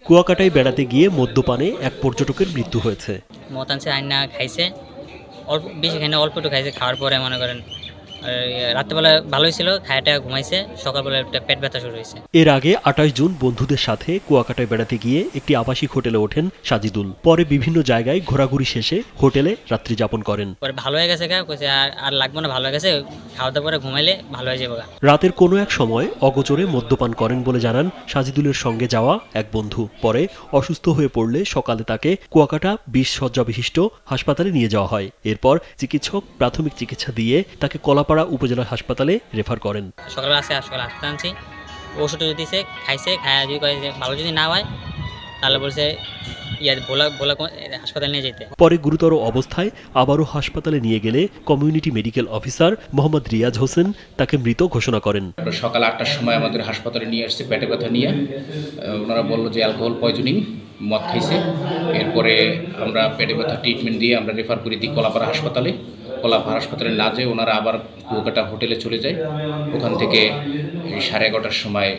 কুয়াকাটায় বেড়াতে গিয়ে মদ্যপানে এক পর্যটকের মৃত্যু হয়েছে। মদ আনছে আইনা খাইছে, অল্প বেশি খাইনি, অল্প একটু খাইছে। খাওয়ার পরে মনে করেন রাত্রেবেলা ভালোই ছিল, খায়াটা ঘুমাইছে, সকালবেলা একটা পেট ব্যথা শুরু হয়েছে। এর আগে ২৮ জুন বন্ধুদের সাথে কুয়াকাটায় বেড়াতে গিয়ে একটি আবাসিক হোটেলে ওঠেন সাজিদুল। পরে বিভিন্ন জায়গায় ঘোরাঘুরি শেষে হোটেলে রাত্রি যাপন করেন। পরে ভালো হয়ে গেছে, কইছে আর লাগবে না, ভালো হয়ে গেছে, খাওয়া দাওয়া করে ঘুমাইলে ভালো হয়ে যাবে। রাতের কোনো এক সময় অগোচরে মদ্যপান করেন বলে জানান সাজিদুলের সঙ্গে যাওয়া এক বন্ধু। পরে অসুস্থ হয়ে পড়লে সকালে তাকে কুয়াকাটা ২০ শয্যা বিশিষ্ট হাসপাতালে নিয়ে যাওয়া হয়। এরপর চিকিৎসক প্রাথমিক চিকিৎসা দিয়ে তাকে কলাপাড়া উপজেলা হাসপাতালে রেফার করেন। সকালে হাসপাতালে আনছি, ওষুধ দিছে, খাইছে, খায়া যদি কয় যে ভালো যদি না হয় তাহলে বলছে ভোলা হাসপাতালে নিয়ে যেতে। পরে গুরুতর অবস্থায় আবারও হাসপাতালে নিয়ে গেলে community medical officer Mohammad Riaz Hossain তাকে মৃত ঘোষণা করেন। সকাল ৮টার সময় আমাদের হাসপাতালে নিয়ে আসছে পেটে ব্যথা নিয়ে। ওনারা বললো যে অ্যালকোহল পয়জনিং, মদ খাইছে। এরপরে আমরা পেটে ব্যথা ট্রিটমেন্ট দিয়ে আমরা রেফার করে দিই কলাপাড়া হাসপাতালে। কলাপাড়া হাসপাতালে না যেয়ে ওনারা আবার কুয়াকাটা হোটেলে চলে যায়। ওখান থেকে 11:30টার সময়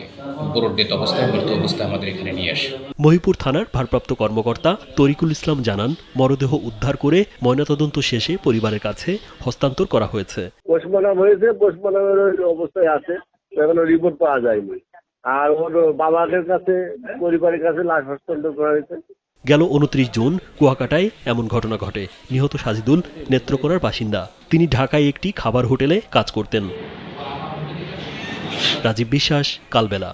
বোরোর ডেথ অবস্থায়, মৃত্যু অবস্থায় আমাদের এখানে নিয়ে আসে। মহিপুর থানার ভারপ্রাপ্ত কর্মকর্তা তরিকুল ইসলাম জানান, মরদেহ উদ্ধার করে ময়নাতদন্ত শেষে পরিবারের কাছে হস্তান্তর করা হয়েছে। পোস্টমর্টম হয়েছে, পোস্টমর্টমের অবস্থায় আছে, এখনো রিপোর্ট পাওয়া যায়নি। আর ওর বাবার কাছে, পরিবারের কাছে লাশ হস্তান্তর করা হয়েছে। গেল ২৯ জুন কুয়াকাটায় এমন ঘটনা ঘটে। নিহত সাজিদুল নেত্রকোনার বাসিন্দা। তিনি ঢাকায় একটি খাবার হোটেলে কাজ করতেন। রাজীব বিশ্বাস, কালবেলা।